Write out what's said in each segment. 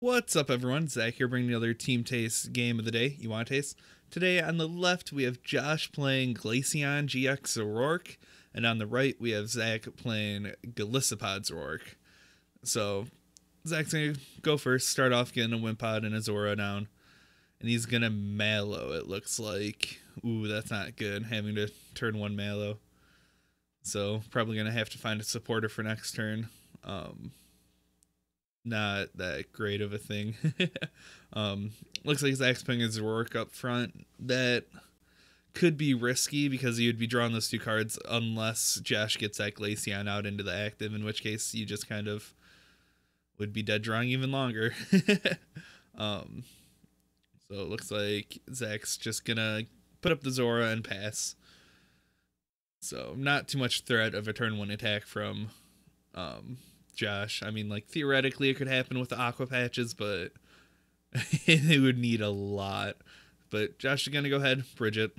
What's up, everyone? Zach here, bringing another Team Taste game of the day. You want to taste? Today, on the left, we have Josh playing Glaceon GX Zoroark, and on the right, we have Zach playing Golisopod Zoroark. So, Zach's gonna go first, start off getting a Wimpod and a Zora down, and he's gonna Mallow, it looks like. Ooh, that's not good, having to turn one Mallow. So, probably gonna have to find a supporter for next turn. Not that great of a thing. Looks like Zach's putting his Zoroark up front. That could be risky because you would be drawing those two cards unless Josh gets that Glaceon out into the active, in which case you just kind of would be dead drawing even longer. So it looks like Zach's just gonna put up the Zora and pass. So not too much threat of a turn one attack from Josh. I mean, like, theoretically it could happen with the Aqua Patches, but it would need a lot. But Josh is going to go ahead, bridge it,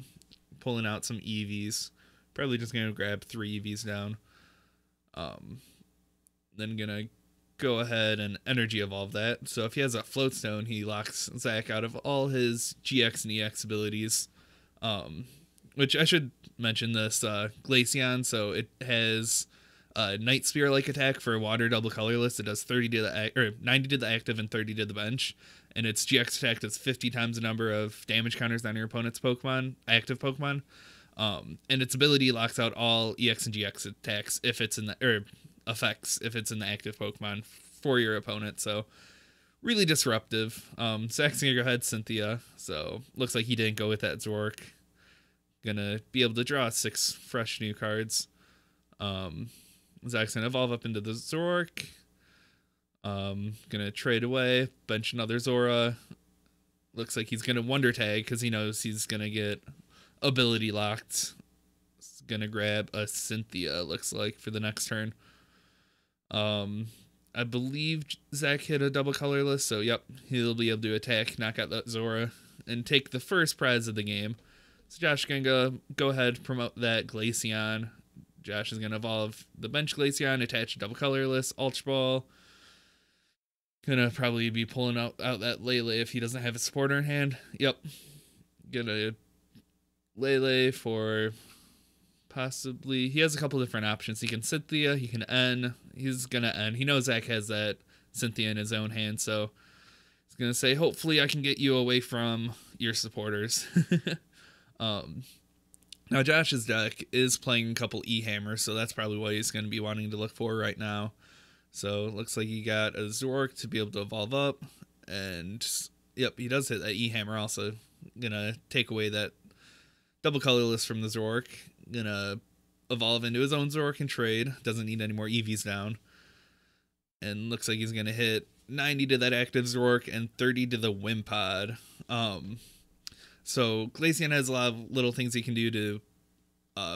pulling out some EVs. Probably just going to grab 3 EVs down. Then going to go ahead and Energy Evolve that. So if he has a Float Stone, he locks Zach out of all his GX and EX abilities. Which I should mention this Glaceon, so it has Night Spear like attack for water double colorless. It does 30 to the 90 to the active and 30 to the bench, and its GX attack does 50 times the number of damage counters on your opponent's Pokemon, active Pokemon. And its ability locks out all EX and GX attacks if it's in the effects if it's in the active Pokemon for your opponent. So really disruptive. Zach's gonna go ahead Cynthia. So looks like he didn't go with that Zoroark. Gonna be able to draw 6 fresh new cards. Zach's gonna evolve up into the Zoroark. Gonna trade away, bench another Zora. Looks like he's gonna Wonder Tag because he knows he's gonna get ability locked. He's gonna grab a Cynthia, looks like, for the next turn. I believe Zach hit a double colorless, so yep, he'll be able to attack, knock out that Zora, and take the first prize of the game. So Josh is gonna go ahead, promote that Glaceon. Josh is going to evolve the bench Glaceon, attach a double colorless, Ultra Ball. Gonna probably be pulling out that Lele if he doesn't have a supporter in hand. Yep. Gonna Lele for possibly... He has a couple different options. He can Cynthia, he can N. He's gonna N. He knows Zach has that Cynthia in his own hand, so he's gonna say, hopefully I can get you away from your supporters. Now, Josh's deck is playing a couple E-Hammers, so that's probably what he's going to be wanting to look for right now. So, it looks like he got a Zoroark to be able to evolve up, and, yep, he does hit that E-Hammer also. Gonna take away that double colorless from the Zoroark. Gonna evolve into his own Zoroark and trade. Doesn't need any more EVs down. And looks like he's going to hit 90 to that active Zoroark and 30 to the Wimpod. So Glaceon has a lot of little things he can do to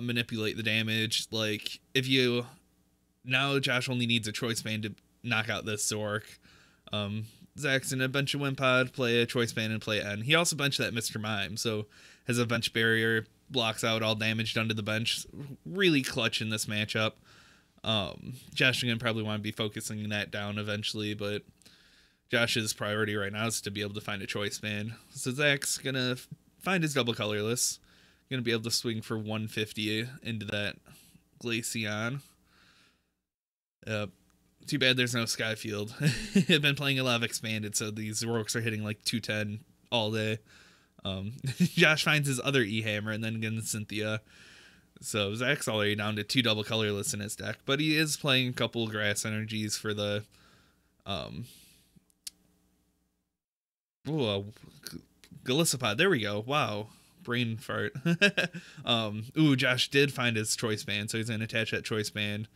manipulate the damage. Like, if you... Now Josh only needs a Choice Band to knock out this Zoroark. Zach's gonna bench a Wimpod, play a Choice Band, and play N. He also benched that Mr. Mime, so has a bench barrier, blocks out all damage done to the bench. Really clutch in this matchup. Josh is gonna probably want to be focusing that down eventually, but Josh's priority right now is to be able to find a Choice Band. So Zach's gonna find his double colorless. Gonna be able to swing for 150 into that Glaceon. Too bad there's no Skyfield. I've been playing a lot of Expanded, so these Zoroarks are hitting like 210 all day. Josh finds his other E-Hammer and then gets Cynthia. So Zach's already down to 2 double colorless in his deck, but he is playing a couple Grass Energies for the Golisopod. There we go. Wow. Brain fart. Josh did find his Choice Band, so he's going to attach that Choice Band.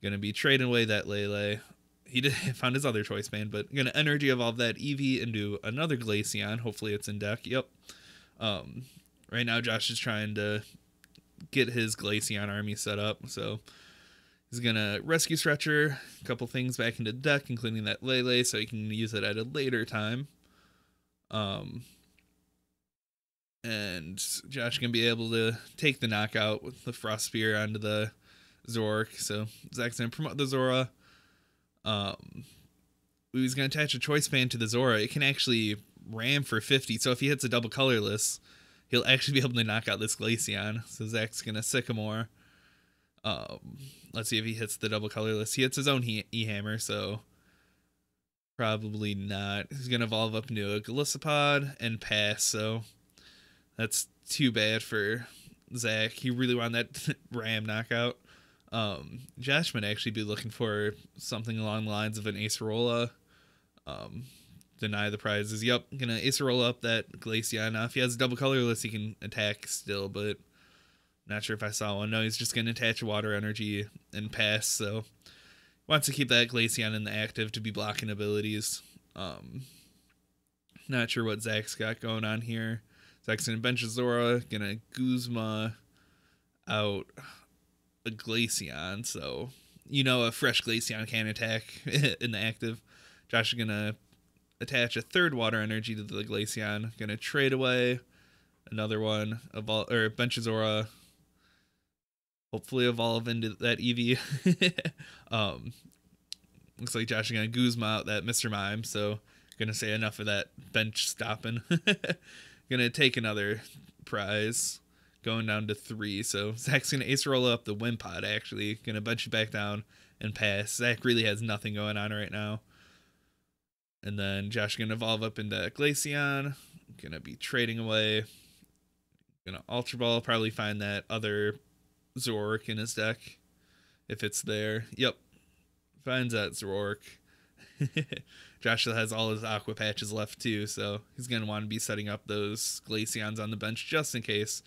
Going to be trading away that Lele. He did found his other Choice Band, but going to Energy Evolve that Eevee into another Glaceon. Hopefully it's in deck. Yep. Right now Josh is trying to get his Glaceon army set up, so he's going to Rescue Stretcher a couple things back into the deck, including that Lele, so he can use it at a later time. And Josh can be able to take the knockout with the Frost Spear onto the Zoroark. So Zach's gonna promote the Zora. he's going to attach a choice band to the Zora. It can actually ram for 50. So if he hits a double colorless, he'll actually be able to knock out this Glaceon. So Zach's going to Sycamore. Let's see if he hits the double colorless. He hits his own E-Hammer, so probably not. He's going to evolve up into a Golisopod and pass, so that's too bad for Zach. He really wanted that Ram knockout. Josh might actually be looking for something along the lines of an Acerola. Deny the prizes. Yep, gonna Acerola up that Glaceon. Now, if he has a double colorless, he can attack still, but not sure if I saw one. No, he's just gonna attach water energy and pass, so wants to keep that Glaceon in the active to be blocking abilities. Not sure what Zach's got going on here. Zach's gonna bench a Zora, gonna Guzma out a Glaceon, so a fresh Glaceon can attack in the active. Josh is gonna attach a third water energy to the Glaceon, gonna trade away another one, bench a Zora, hopefully evolve into that Eevee. Looks like Josh is gonna Guzma out that Mr. Mime, so gonna say enough of that bench stopping. Gonna take another prize, going down to 3. So Zach's gonna Acerola up the Wimpod, actually. Gonna bench it back down and pass. Zach really has nothing going on right now. And then Josh gonna evolve up into Glaceon. Gonna be trading away. Gonna Ultra Ball, probably find that other Zoroark in his deck, if it's there. Yep, finds that Zoroark. Josh has all his Aqua Patches left too, so he's going to want to be setting up those Glaceons on the bench just in case.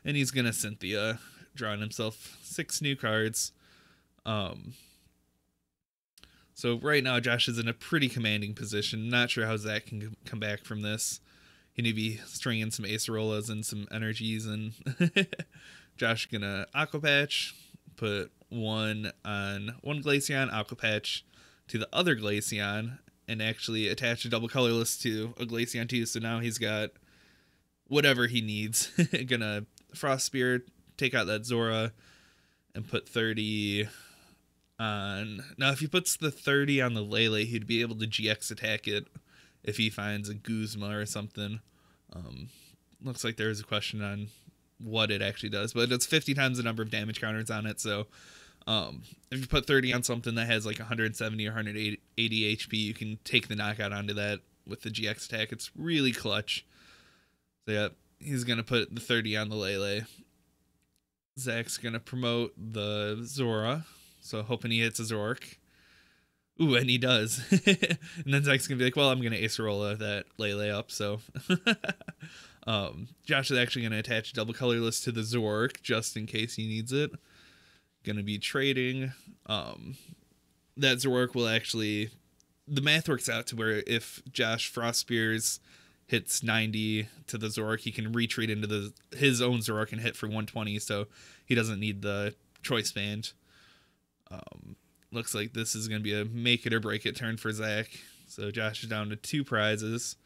And he's going to Cynthia, drawing himself 6 new cards. So right now Josh is in a pretty commanding position. Not sure how Zach can come back from this. He need to be stringing some Acerolas and some energies, and Josh gonna Aqua Patch, put one Glaceon, Aqua Patch to the other Glaceon, and actually attach a double colorless to a Glaceon too. So now he's got whatever he needs. Gonna Frost Spear, take out that Zora, and put 30 on. Now if he puts the 30 on the Lele, he'd be able to GX attack it if he finds a Guzma or something. Looks like there's a question on what it actually does, but it's 50 times the number of damage counters on it. So if you put 30 on something that has like 170 or 180 HP, you can take the knockout onto that with the GX attack. It's really clutch. So yeah, he's gonna put the 30 on the Lele. Zach's gonna promote the Zora, so hoping he hits a Zoroark. Ooh, and he does. And then Zach's gonna be like, well, I'm gonna Acerola that Lele up, so Josh is actually gonna attach double colorless to the Zoroark just in case he needs it. Gonna be trading. That Zoroark will actually, the math works out to where if Josh Frost Spears hits 90 to the Zoroark, he can retreat into his own Zoroark and hit for 120, so he doesn't need the choice band. Looks like this is going to be a make it or break it turn for Zach. So Josh is down to 2 prizes.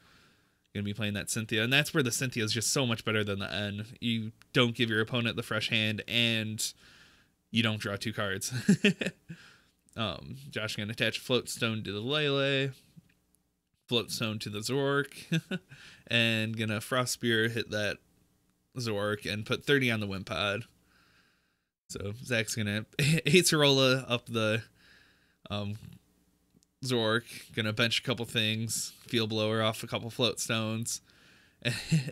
Going to be playing that Cynthia, and that's where the Cynthia is just so much better than the N. You don't give your opponent the fresh hand, and you don't draw 2 cards. Josh is going to attach Float Stone to the Lele, Float Stone to the Zoroark, and going to Frost Spear hit that Zoroark and put 30 on the Wimpod. So Zach's gonna Acerola up the Zoroark, gonna bench a couple things, Field Blower off a couple Float Stones,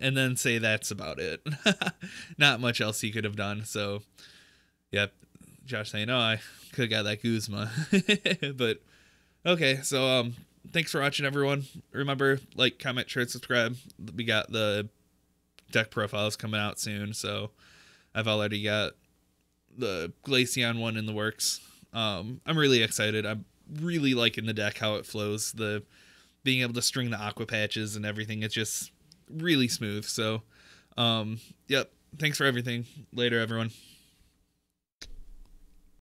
and then say that's about it. Not much else he could have done. So, yep, Josh saying, "Oh, I could have got that Guzma," but okay. So, thanks for watching, everyone. Remember, like, comment, share, subscribe. We got the deck profiles coming out soon, so I've already got the Glaceon one in the works. I'm really excited. I'm really liking the deck, how it flows, the being able to string the Aqua Patches and everything. It's just really smooth. So, yep. Thanks for everything. Later, everyone.